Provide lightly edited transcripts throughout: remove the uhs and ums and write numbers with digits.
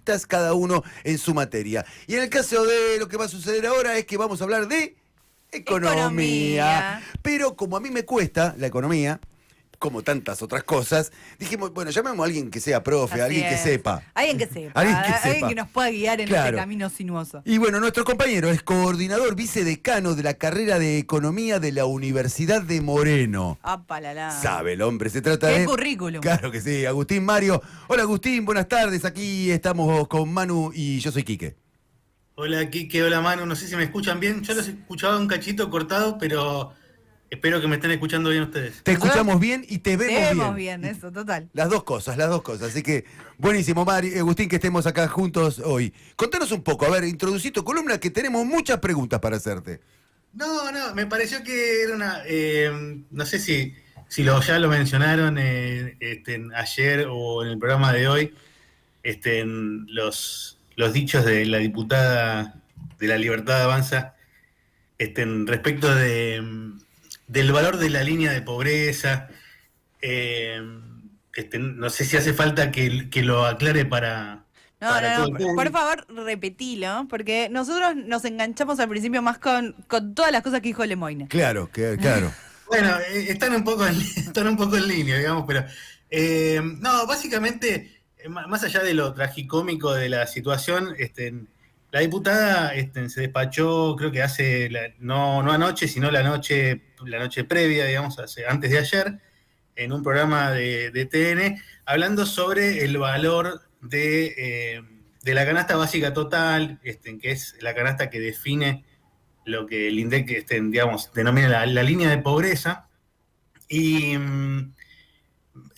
especialistas, cada uno en su materia. Y en el caso de lo que va a suceder ahora es que vamos a hablar de economía. Pero como a mí me cuesta la economía, como tantas otras cosas, dijimos, bueno, llamemos a alguien que sea profe, alguien que sepa. Alguien que sepa, alguien que nos pueda guiar en este camino sinuoso. Y bueno, nuestro compañero es coordinador vicedecano de la carrera de Economía de la Universidad de Moreno. ¡Apalala! Sabe el hombre, se trata de... ¿Qué currículum? Claro que sí, Agustín Mario. Hola Agustín, buenas tardes, aquí estamos con Manu y yo soy Quique. Hola Quique, hola Manu, no sé si me escuchan bien, yo los escuchaba un cachito cortado, pero... Espero que me estén escuchando bien ustedes. Te escuchamos bien y te vemos bien. Te vemos bien, eso, total. Las dos cosas. Así que, buenísimo, Agustín, que estemos acá juntos hoy. Contanos un poco, a ver, introducí tu columna, que tenemos muchas preguntas para hacerte. No, me pareció que era una... no sé si ya lo mencionaron ayer o en el programa de hoy, los dichos de la diputada de La Libertad Avanza, respecto del valor de la línea de pobreza. No sé si hace falta que lo aclare para todo el público. Por favor, repetilo, porque nosotros nos enganchamos al principio más con todas las cosas que dijo Lemoyne. Claro. Bueno, están un poco en línea, digamos, pero básicamente, más allá de lo tragicómico de la situación, la diputada se despachó, creo que no anoche, sino la noche previa, digamos, antes de ayer, en un programa de TN, hablando sobre el valor de la canasta básica total, que es la canasta que define lo que el INDEC, digamos, denomina la línea de pobreza. Y,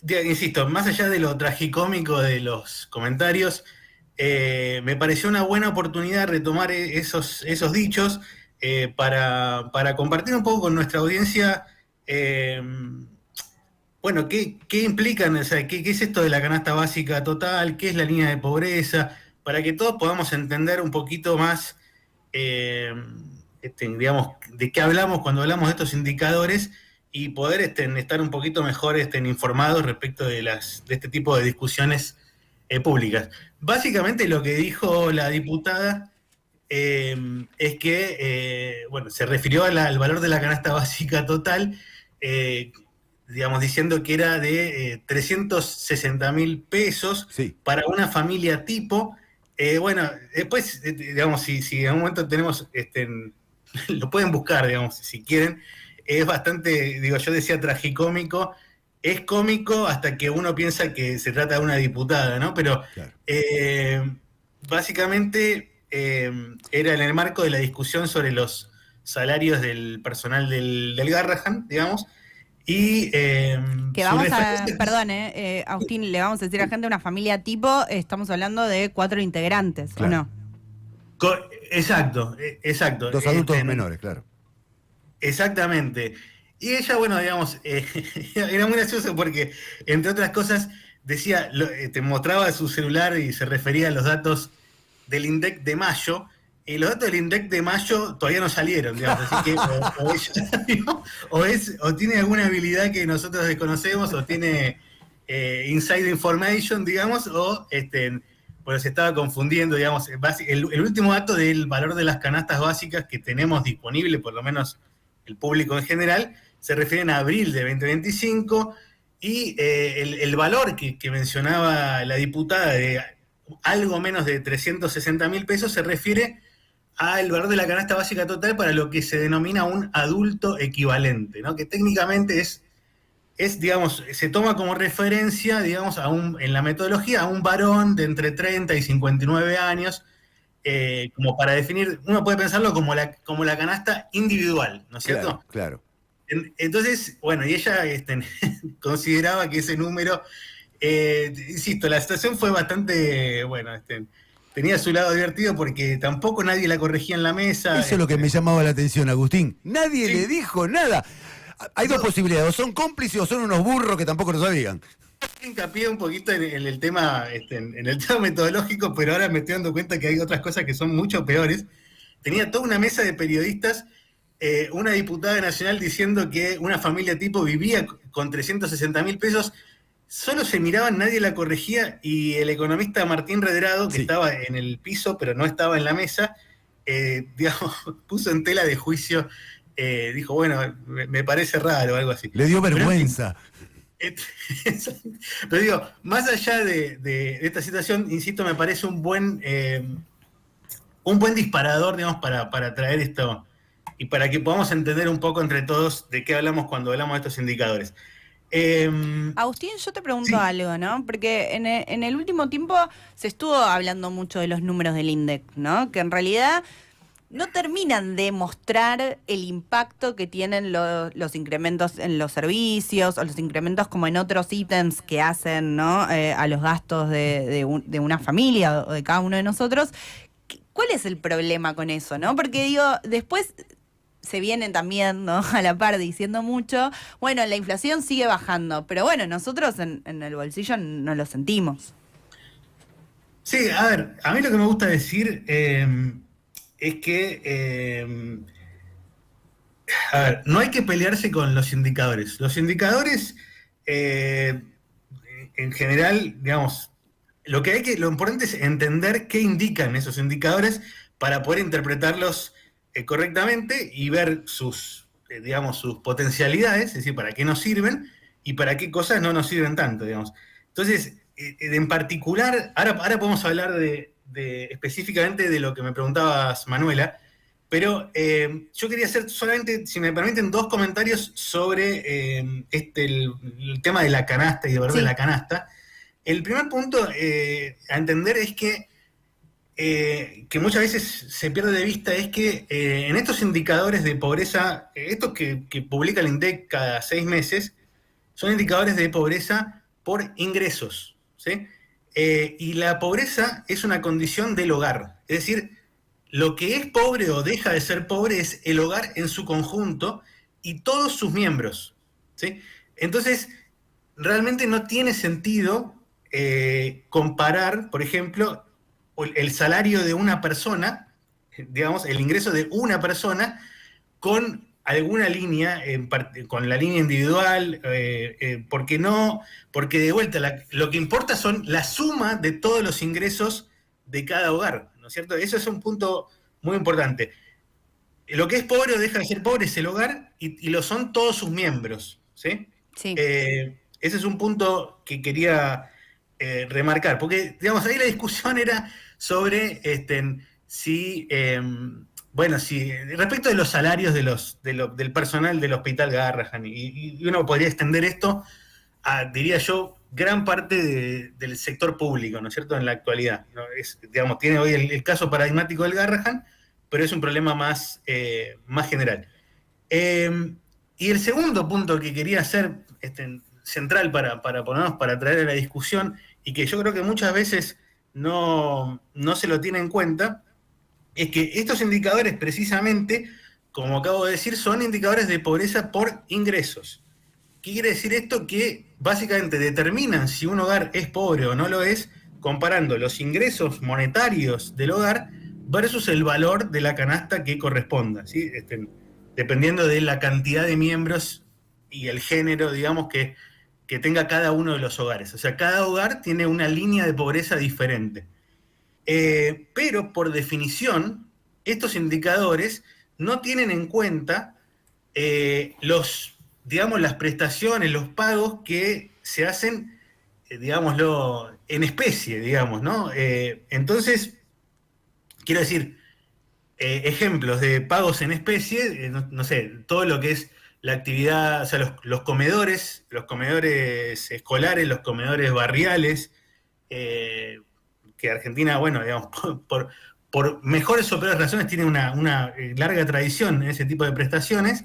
insisto, más allá de lo tragicómico de los comentarios, me pareció una buena oportunidad retomar esos dichos para compartir un poco con nuestra audiencia, bueno, qué implican, o sea, qué es esto de la canasta básica total, qué es la línea de pobreza, para que todos podamos entender un poquito más, digamos, de qué hablamos cuando hablamos de estos indicadores y poder estar un poquito mejor informados respecto de este tipo de discusiones públicas. Básicamente lo que dijo la diputada es que, bueno, se refirió al valor de la canasta básica total, digamos, diciendo que era de 360.000 pesos para una familia tipo. Bueno, después, digamos, si en un momento tenemos, lo pueden buscar, digamos, si quieren. Es bastante, yo decía tragicómico. Es cómico hasta que uno piensa que se trata de una diputada, ¿no? Pero claro. Básicamente era en el marco de la discusión sobre los salarios del personal del Garrahan, digamos, y... que vamos perdón, Agustín, le vamos a decir a la gente una familia tipo, estamos hablando de 4 integrantes, claro. ¿O no? Exacto. 2 adultos menores, claro. Exactamente. Y ella, bueno, digamos, era muy gracioso porque, entre otras cosas, decía, te mostraba su celular y se refería a los datos del INDEC de mayo, y los datos del INDEC de mayo todavía no salieron, digamos, así que o ella tiene alguna habilidad que nosotros desconocemos, o tiene inside information, digamos, o pues se estaba confundiendo, digamos. El último dato del valor de las canastas básicas que tenemos disponible, por lo menos el público en general, se refieren a abril de 2025, y el valor que mencionaba la diputada de algo menos de 360.000 pesos se refiere al valor de la canasta básica total para lo que se denomina un adulto equivalente, ¿no? Que técnicamente es, digamos, se toma como referencia, digamos, en la metodología, a un varón de entre 30 y 59 años, como para definir, uno puede pensarlo como la canasta individual, ¿no es cierto? Claro. Entonces, bueno, y ella consideraba que ese número, insisto, la situación fue bastante, bueno, tenía su lado divertido porque tampoco nadie la corregía en la mesa. Eso es lo que me llamaba la atención, Agustín. Nadie le dijo nada. Hay dos posibilidades, o son cómplices o son unos burros que tampoco lo sabían. Hincapié un poquito en el tema, en el tema metodológico, pero ahora me estoy dando cuenta que hay otras cosas que son mucho peores. Tenía toda una mesa de periodistas, una diputada nacional diciendo que una familia tipo vivía con 360.000 pesos, solo se miraban, nadie la corregía, y el economista Martín Redrado, que estaba en el piso, pero no estaba en la mesa, digamos, puso en tela de juicio, dijo, bueno, me parece raro o algo así. Le dio vergüenza. Pero digo, más allá de esta situación, insisto, me parece un buen disparador, digamos, para traer esto y para que podamos entender un poco entre todos de qué hablamos cuando hablamos de estos indicadores. Agustín, yo te pregunto sí. algo, ¿no? Porque en el último tiempo se estuvo hablando mucho de los números del INDEC, ¿no? Que en realidad no terminan de mostrar el impacto que tienen los incrementos en los servicios o los incrementos como en otros ítems que hacen, ¿no? A los gastos de una familia o de cada uno de nosotros. ¿Cuál es el problema con eso, no? Porque digo, después se vienen también, ¿no?, a la par diciendo mucho, bueno, la inflación sigue bajando, pero bueno, nosotros en el bolsillo no lo sentimos. Sí, a ver, a mí lo que me gusta decir es que, a ver, no hay que pelearse con los indicadores. Los indicadores, en general, digamos, lo importante es entender qué indican esos indicadores para poder interpretarlos correctamente y ver sus potencialidades, es decir, para qué nos sirven y para qué cosas no nos sirven tanto, digamos. Entonces, en particular, ahora podemos hablar específicamente de lo que me preguntabas, Manuela, pero yo quería hacer solamente, si me permiten, 2 comentarios sobre el tema de la canasta y de valor de la canasta. El primer punto a entender es que muchas veces se pierde de vista es que en estos indicadores de pobreza, estos que publica el INDEC cada 6 meses, son indicadores de pobreza por ingresos, ¿sí? Y la pobreza es una condición del hogar, es decir, lo que es pobre o deja de ser pobre es el hogar en su conjunto y todos sus miembros, ¿sí? Entonces, realmente no tiene sentido comparar, por ejemplo, el salario de una persona, digamos, el ingreso de una persona con alguna línea, con la línea individual, porque de vuelta lo que importa son la suma de todos los ingresos de cada hogar, ¿no es cierto? Eso es un punto muy importante. Lo que es pobre o deja de ser pobre es el hogar y lo son todos sus miembros, ¿sí? Sí. Ese es un punto que quería remarcar, porque, digamos, ahí la discusión era sobre si respecto de los salarios del personal del Hospital Garrahan, y uno podría extender esto a, diría yo, gran parte del sector público, ¿no es cierto?, en la actualidad, ¿no? Tiene hoy el caso paradigmático del Garrahan, pero es un problema más general. Y el segundo punto que quería hacer central para traer a la discusión, y que yo creo que muchas veces no se lo tiene en cuenta, es que estos indicadores precisamente, como acabo de decir, son indicadores de pobreza por ingresos. ¿Qué quiere decir esto? Que básicamente determinan si un hogar es pobre o no lo es, comparando los ingresos monetarios del hogar versus el valor de la canasta que corresponda, ¿sí? Dependiendo de la cantidad de miembros y el género, digamos, que tenga cada uno de los hogares. O sea, cada hogar tiene una línea de pobreza diferente. Pero, por definición, estos indicadores no tienen en cuenta las prestaciones, los pagos que se hacen, digámoslo, en especie, digamos, ¿no? Entonces, quiero decir, ejemplos de pagos en especie, no sé, todo lo que es la actividad, o sea, los comedores escolares, los comedores barriales, que Argentina, bueno, digamos, por mejores o peores razones tiene una larga tradición en ese tipo de prestaciones.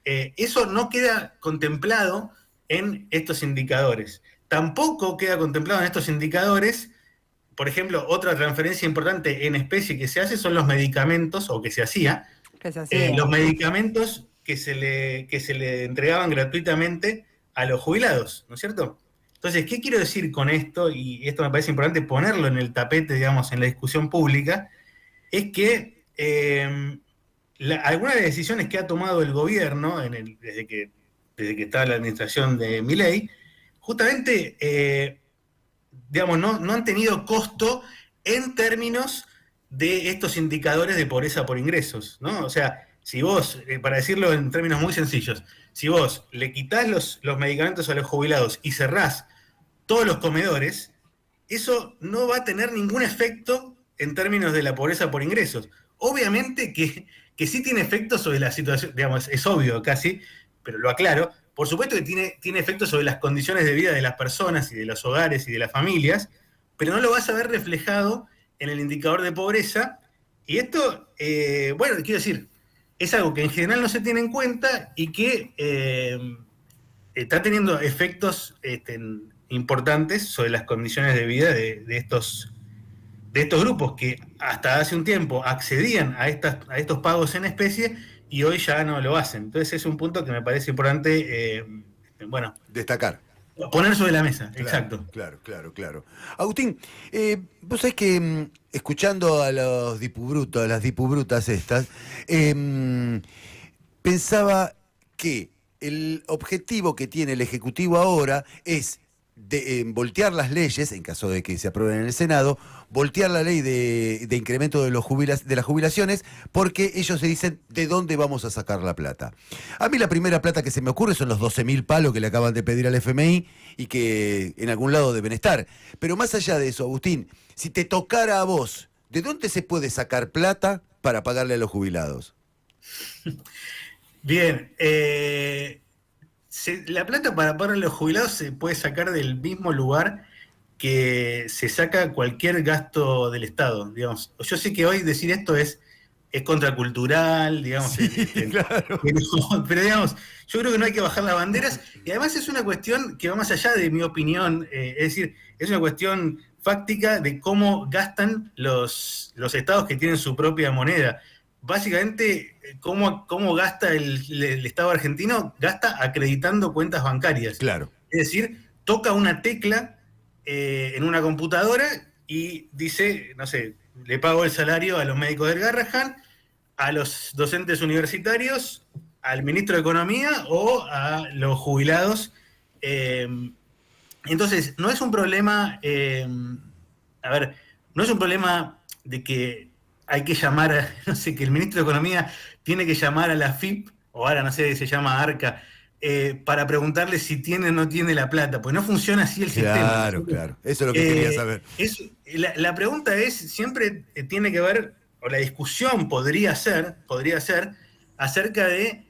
Eso no queda contemplado en estos indicadores. Tampoco queda contemplado en estos indicadores, por ejemplo, otra transferencia importante en especie que se hace son los medicamentos, o que se hacía, los medicamentos que se le entregaban gratuitamente a los jubilados, ¿no es cierto? Entonces, ¿qué quiero decir con esto? Y esto me parece importante ponerlo en el tapete, digamos, en la discusión pública, es que algunas de las decisiones que ha tomado el gobierno desde que estaba la administración de Milei, justamente, digamos, no han tenido costo en términos de estos indicadores de pobreza por ingresos, ¿no? O sea, si vos, para decirlo en términos muy sencillos, si vos le quitás los medicamentos a los jubilados y cerrás todos los comedores, eso no va a tener ningún efecto en términos de la pobreza por ingresos. Obviamente que sí tiene efectos sobre la situación, digamos, es obvio casi, pero lo aclaro. Por supuesto que tiene efectos sobre las condiciones de vida de las personas y de los hogares y de las familias, pero no lo vas a ver reflejado en el indicador de pobreza. Y esto, bueno, quiero decir, es algo que en general no se tiene en cuenta y que está teniendo efectos importantes sobre las condiciones de vida de estos grupos que hasta hace un tiempo accedían a estos pagos en especie y hoy ya no lo hacen. Entonces es un punto que me parece importante, bueno, destacar. Poner sobre la mesa, Claro, exacto. Claro. Agustín, vos sabés que escuchando a los dipubrutos, a las dipubrutas estas, pensaba que el objetivo que tiene el Ejecutivo ahora es voltear las leyes, en caso de que se aprueben en el Senado, voltear la ley de incremento de las jubilaciones, porque ellos se dicen de dónde vamos a sacar la plata. A mí la primera plata que se me ocurre son los 12.000 palos que le acaban de pedir al FMI y que en algún lado deben estar. Pero más allá de eso, Agustín, si te tocara a vos, ¿de dónde se puede sacar plata para pagarle a los jubilados? Bien, la plata para pagar a los jubilados se puede sacar del mismo lugar que se saca cualquier gasto del Estado, digamos. Yo sé que hoy decir esto es contracultural, digamos. Sí, claro. Pero digamos, yo creo que no hay que bajar las banderas y además es una cuestión que va más allá de mi opinión, es decir, es una cuestión fáctica de cómo gastan los estados que tienen su propia moneda. Básicamente, ¿cómo gasta el Estado argentino? Gasta acreditando cuentas bancarias. Claro. Es decir, toca una tecla en una computadora y dice, no sé, le pago el salario a los médicos del Garrahan, a los docentes universitarios, al ministro de Economía o a los jubilados. Entonces, no es un problema, no es un problema de que hay que llamar, no sé, que el ministro de Economía tiene que llamar a la FIP, o ahora no sé, se llama ARCA, para preguntarle si tiene o no tiene la plata, pues no funciona así el sistema. Claro, eso es lo que quería saber. La pregunta es, siempre tiene que ver, o la discusión podría ser acerca de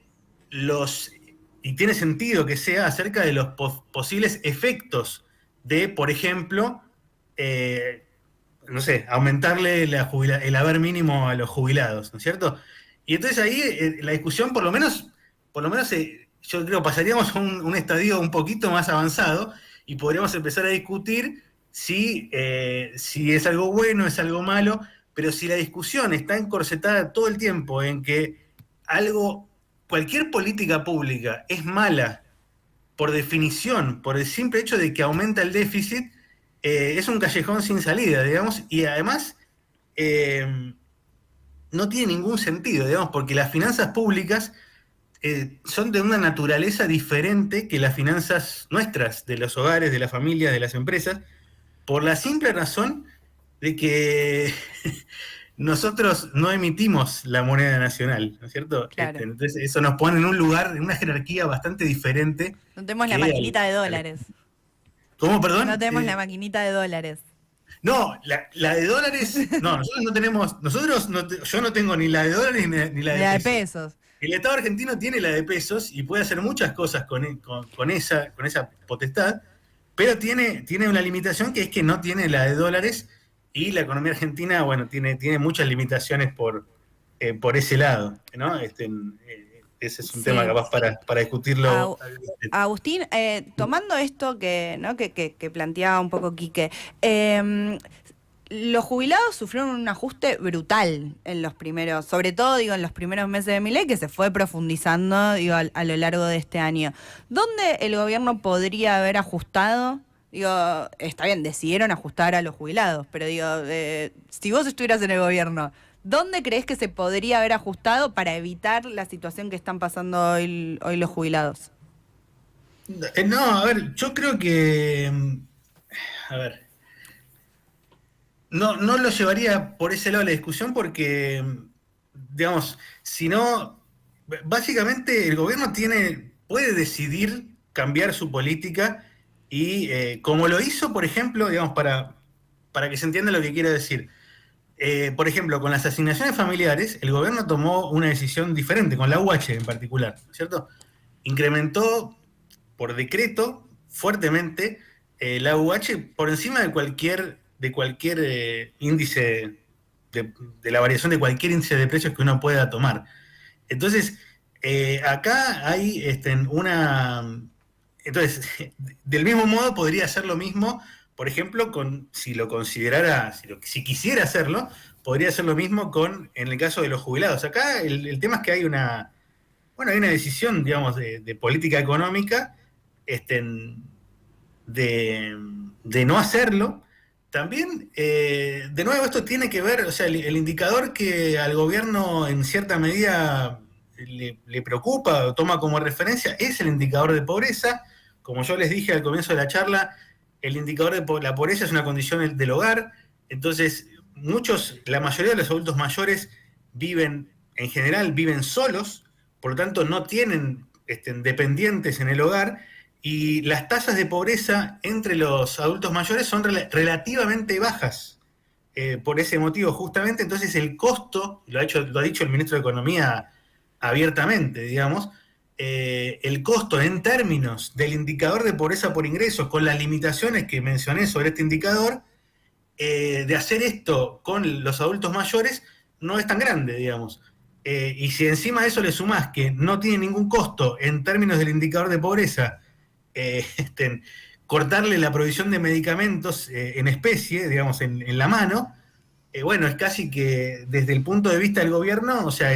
y tiene sentido que sea acerca de los posibles efectos de, por ejemplo, no sé, aumentarle el haber mínimo a los jubilados, ¿no es cierto? Y entonces ahí la discusión, por lo menos yo creo pasaríamos a un estadio un poquito más avanzado y podríamos empezar a discutir si es algo bueno, es algo malo, pero si la discusión está encorsetada todo el tiempo en que cualquier política pública es mala por definición, por el simple hecho de que aumenta el déficit, es un callejón sin salida, digamos, y además no tiene ningún sentido, digamos, porque las finanzas públicas son de una naturaleza diferente que las finanzas nuestras, de los hogares, de las familias, de las empresas, por la simple razón de que nosotros no emitimos la moneda nacional, ¿no es cierto? Claro. Entonces eso nos pone en un lugar, en una jerarquía bastante diferente. No tenemos la maquinita de dólares. ¿Cómo, perdón? No tenemos la maquinita de dólares. No, la de dólares, no, nosotros no tenemos, yo no tengo ni la de dólares ni la de pesos. El Estado argentino tiene la de pesos y puede hacer muchas cosas con esa potestad, pero tiene una limitación que es que no tiene la de dólares y la economía argentina, bueno, tiene muchas limitaciones por ese lado, ¿no? Ese es un tema capaz para discutirlo. Agustín, tomando esto que planteaba un poco Quique, los jubilados sufrieron un ajuste brutal en los primeros, sobre todo en los primeros meses de Milei, que se fue profundizando a lo largo de este año. ¿Dónde el gobierno podría haber ajustado? Está bien, decidieron ajustar a los jubilados, pero si vos estuvieras en el gobierno, ¿dónde crees que se podría haber ajustado para evitar la situación que están pasando hoy los jubilados? No, a ver, yo creo que, a ver, no lo llevaría por ese lado de la discusión porque, digamos, si no, básicamente el gobierno puede decidir cambiar su política y como lo hizo, por ejemplo, digamos, para que se entienda lo que quiero decir. Por ejemplo, con las asignaciones familiares, el gobierno tomó una decisión diferente, con la UH en particular, ¿cierto? Incrementó por decreto fuertemente la UH por encima de cualquier índice, de la variación de cualquier índice de precios que uno pueda tomar. Entonces, acá hay Entonces, del mismo modo podría hacer lo mismo, por ejemplo, si lo considerara, si quisiera hacerlo, podría hacer lo mismo en el caso de los jubilados. Acá el tema es que hay hay una decisión, digamos, de política económica, de no hacerlo. También, de nuevo, esto tiene que ver, o sea, el indicador que al gobierno en cierta medida le preocupa o toma como referencia es el indicador de pobreza. Como yo les dije al comienzo de la charla, el indicador de la pobreza es una condición del hogar. Entonces, la mayoría de los adultos mayores en general viven solos, por lo tanto no tienen dependientes en el hogar, y las tasas de pobreza entre los adultos mayores son relativamente bajas. Por ese motivo, justamente, entonces el costo, lo ha dicho el ministro de Economía abiertamente, digamos, el costo en términos del indicador de pobreza por ingresos, con las limitaciones que mencioné sobre este indicador, de hacer esto con los adultos mayores no es tan grande, digamos. Y si encima de eso le sumás que no tiene ningún costo en términos del indicador de pobreza, cortarle la provisión de medicamentos en especie, digamos, en la mano, bueno, es casi que desde el punto de vista del gobierno, o sea,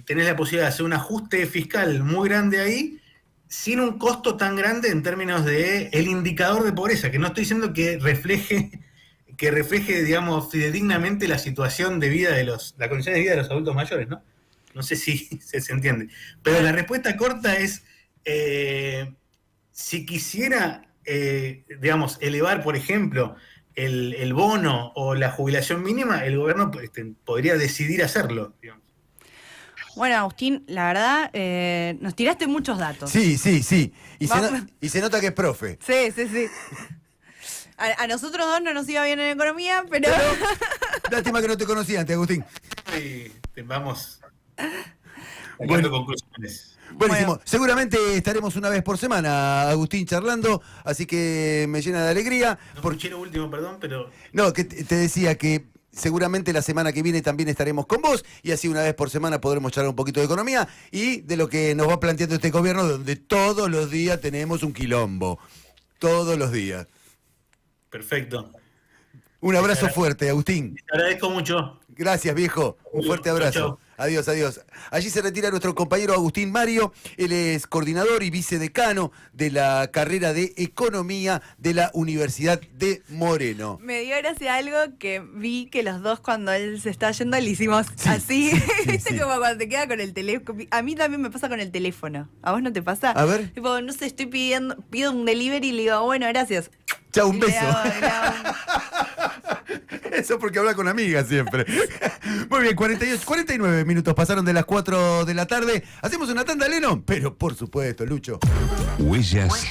tenés la posibilidad de hacer un ajuste fiscal muy grande ahí, sin un costo tan grande en términos de el indicador de pobreza, que no estoy diciendo que refleje, digamos, fidedignamente la situación de vida la condición de vida de los adultos mayores, ¿no? No sé si se entiende. Pero la respuesta corta es, si quisiera, digamos, elevar, por ejemplo, el bono o la jubilación mínima, el gobierno podría decidir hacerlo, digamos. Bueno, Agustín, la verdad, nos tiraste muchos datos. Sí. Y se nota que es profe. Sí. A nosotros dos no nos iba bien en economía, pero... Lástima que no te conocía antes, Agustín. Vamos sacando conclusiones. Buenísimo. Bueno. Seguramente estaremos una vez por semana, Agustín, charlando, así que me llena de alegría. No escuché lo último, perdón, pero... No, que te decía que seguramente la semana que viene también estaremos con vos y así una vez por semana podremos charlar un poquito de economía y de lo que nos va planteando este gobierno, donde todos los días tenemos un quilombo. Todos los días. Perfecto. Un abrazo fuerte, Agustín. Te agradezco mucho. Gracias, viejo. Un fuerte abrazo. Chau. Adiós. Allí se retira nuestro compañero Agustín Mario. Él es coordinador y vicedecano de la carrera de Economía de la Universidad de Moreno. Me dio gracia algo que vi que los dos cuando él se está yendo le hicimos así. ¿Viste como cuando te queda con el teléfono? A mí también me pasa con el teléfono. ¿A vos no te pasa? A ver. Tipo, no sé, pido un delivery y le digo, bueno, gracias. Chau, un Y le beso. hago- Eso porque habla con amigas siempre. Muy bien, 49 minutos pasaron de las 4 de la tarde. Hacemos una tanda, Lennon, pero por supuesto, Lucho. Huellas